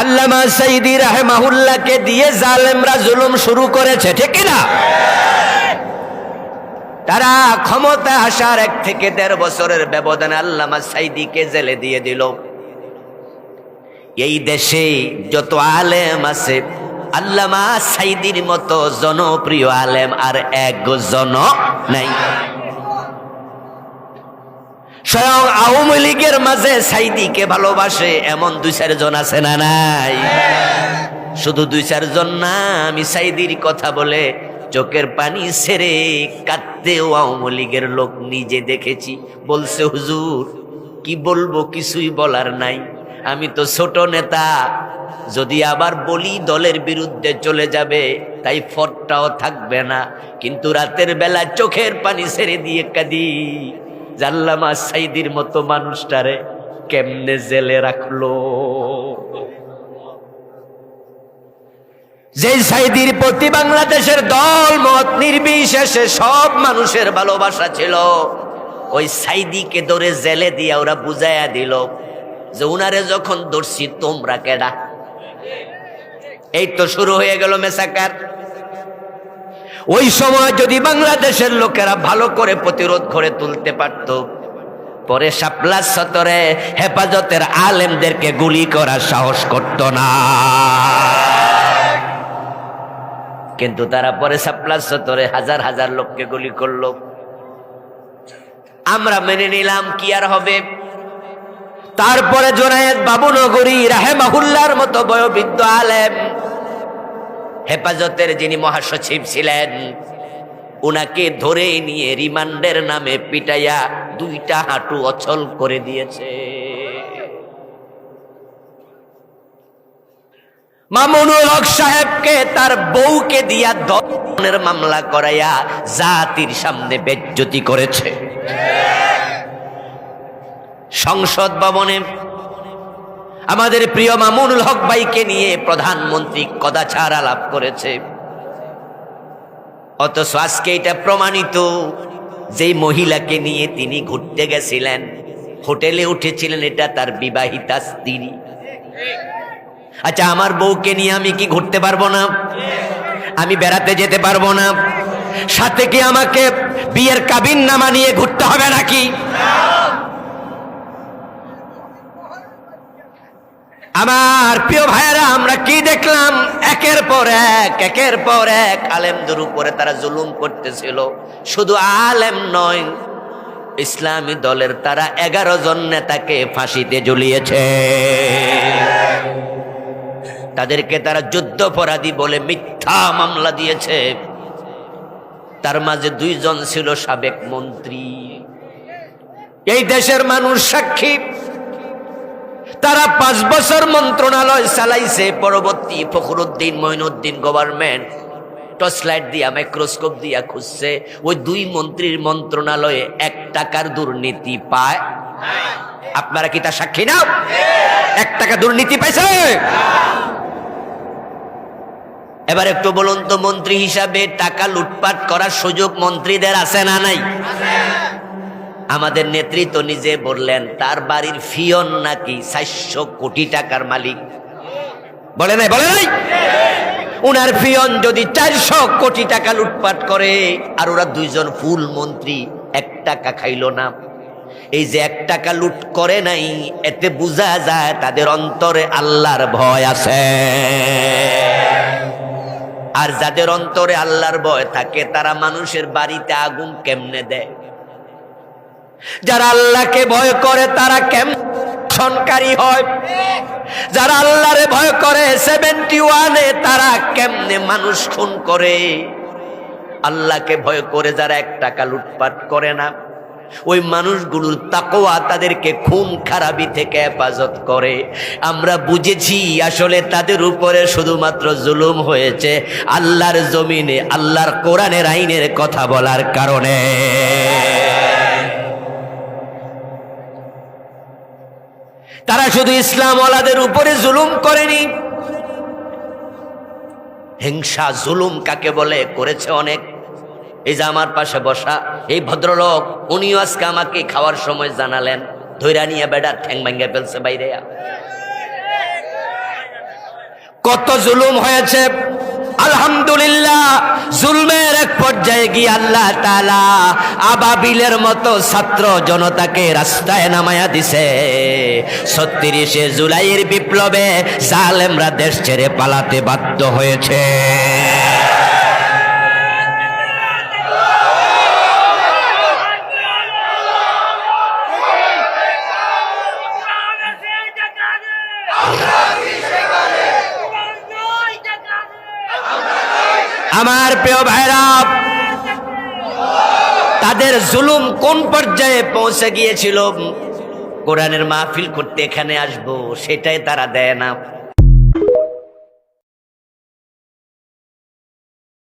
আল্লামা সাইদি রাহিমাহুল্লাহকে দিয়ে জালেমরা জুলুম শুরু করেছে, ঠিক কি না? তারা ক্ষমতা আসার 1 থেকে 1.5 বছরের ব্যবধানে আল্লামা সাইদিকে জেলে দিয়ে দিল। এই দেশে যত আলেম আছে, আল্লামা সাইদির মতো জনপ্রিয় আলেম আর একজন নাই। স্বয়ং আওয়ামী লীগের মাঝে সাইদিকে ভালোবাসে এমন 2-4 জন আছে না নাই? শুধু 2-4 জন না, আমি সাইদির কথা বলে চোখের পানি ছেড়ে কাঁদতেও আওয়ামী লীগের লোক নিজে দেখেছি। বলছে, হুজুর কি বলবো, কিছুই বলার নাই, আমি তো ছোট নেতা, যদি আবার বলি দলের বিরুদ্ধে চলে যাবে, তাই ফটটাও থাকবে না। কিন্তু রাতের বেলা চোখের পানি ছেড়ে দিয়ে কাঁদি, আল্লামা সাইদির মতো মানুষটারে কেমনে জেলে রাখলো। যে সাইদির প্রতি বাংলাদেশের দল মত নির্বিশেষে সব মানুষের ভালোবাসা ছিল, ওই সাইদিকে ধরে জেলে দিয়া ওরা বুঝাইয়া দিল যে উনারে যখন ধরছি তোমরা কেডা। এই তো শুরু হয়ে গেল মেসাকার। ওই সময় যদি বাংলাদেশের লোকেরা ভালো করে প্রতিরোধ করে তুলতে পারত, পরে শাপলা চত্বরে হেফাজতের আলেমদেরকে গুলি করার সাহস করত না। কিন্তু তারা পরে শাপলা চত্বরে হাজার হাজার লোককে গুলি করলো। আমরা মেনে নিলাম, কি আর হবে। তারপরে জোনায়েদ বাবুনগরী রাহিমাহুল্লাহর মতো বয়োবৃদ্ধ আলেম, হেফাজতের যিনি মহাসচিব ছিলেন, উনাকে ধরে নিয়ে রিমান্ডের নামে পিটাইয়া 2টা হাঁটু অচল করে দিয়েছে। মামুনুল হক সাহেবকে তার বউকে দিয়া ধর্ষণের মামলা করাইয়া জাতির সামনে বেজ্জতি করেছে। সংসদ ভবনে আমাদের প্রিয় মামুনুল হক ভাইকে নিয়ে প্রধানমন্ত্রী কদাচার আলাপ করেছে। অথচ আজকে এটা প্রমাণিত, যেই মহিলাকে নিয়ে তিনি ঘুরতে গেছিলেন, হোটেলে উঠেছিলেন, এটা তার বিবাহিতা স্ত্রী। আচ্ছা, আমার বউকে নিয়ে আমি কি ঘুরতে পারবো না? আমি বেড়াতে যেতে পারবো না? সাথে কি আমাকে বিয়ের কাবিননামা নিয়ে ঘুরতে হবে নাকি? আমার প্রিয় ভাইয়েরা, আমরা কি দেখলাম? একের পর এক আলেমদের উপরে তারা জুলুম করতেছিল। শুধু আলেম নয়, ইসলামী দলের তারা 11 জন নেতাকে ফাঁসিতে ঝুলিয়েছে। তাদেরকে তারা যুদ্ধাপরাধী বলে মিথ্যা মামলা দিয়েছে। তার মাঝে 2 জন ছিল সাবেক মন্ত্রী। এই দেশের মানুষ সাক্ষী, তারা 5 বছর মন্ত্রণালয় চালাইছে। পরবর্তী Fakhruddin Moinuddin government torch light দিয়া, মাইক্রোস্কোপ দিয়া খুঁজছে, ওই 2 মন্ত্রীর মন্ত্রণালয়ে 1 টাকার দুর্নীতি পায়। আপনারা কি তার সাক্ষী না? 1 টাকা দুর্নীতি পাইছে? এবার একটু বলুন তো, মন্ত্রী হিসাবে টাকা লুটপাট করার সুযোগ মন্ত্রীদের আছে না নাই? আমাদের নেতৃত্ব নিজে বললেন তার বাড়ির ফিয়ন নাকি 400 কোটি টাকার মালিক। বলে নাই? উনার ফিয়ন যদি 400 কোটি টাকা লুটপাট করে, আর ওরা 2 জন ফুল মন্ত্রী 1 টাকা খাইলো না, এই যে 1 টাকা লুট করে নাই, এতে বোঝা যায় তাদের অন্তরে আল্লাহর ভয় আছে। আর যাদের অন্তরে আল্লাহর ভয় থাকে, তারা মানুষের বাড়িতে আগুন কেমনে দেয়? যারা আল্লাহকে ভয় করে তারা কেমন সনকারী হয়? যারা আল্লাহরে ভয় করে 71-এ তারা কেমনে মানুষ খুন করে? আল্লাহকে ভয় করে যারা 1 টাকা লুটপাট করে না, ওই মানুষগুলোর তাকওয়া তাদেরকে খুন খারাপি থেকে হেফাজত করে। আমরা বুঝেছি আসলে তাদের উপরে শুধুমাত্র জুলুম হয়েছে আল্লাহর জমিনে আল্লাহর কোরআনের আইনের কথা বলার কারণে। তারা শুধু ইসলাম ওয়ালাদের উপরে জুলুম করেনি, হিংসা জুলুম কাকে বলে করেছে অনেক। এই যে আমার পাশে বসা এই ভদ্রলোক, উনিও আজকে আমাকে খাওয়ার সময় জানালেন, ধৈরা নিয়ে বেড়ার ঠ্যাং ভাঙ্গা ফেলছে বাইরে। কত জুলুম হয়েছে। আলহামদুলিল্লাহ, জুলমের এক পর্যায়ে গিয়ে আল্লাহ তাআলা আবাবিলের মতো ছাত্র জনতাকে রাস্তায় নামায়া দিছে। ৩৬ জুলাইয়ের বিপ্লবে জালেমরা দেশ ছেড়ে পালাতে বাধ্য হয়েছে। আমার প্রিয় ভাইরা, তাদের জুলুম কোন পর্যায়ে পৌঁছে গিয়েছিল, কোরআনের মাহফিল করতে এখানে আসবো সেটাই তারা দেয় না।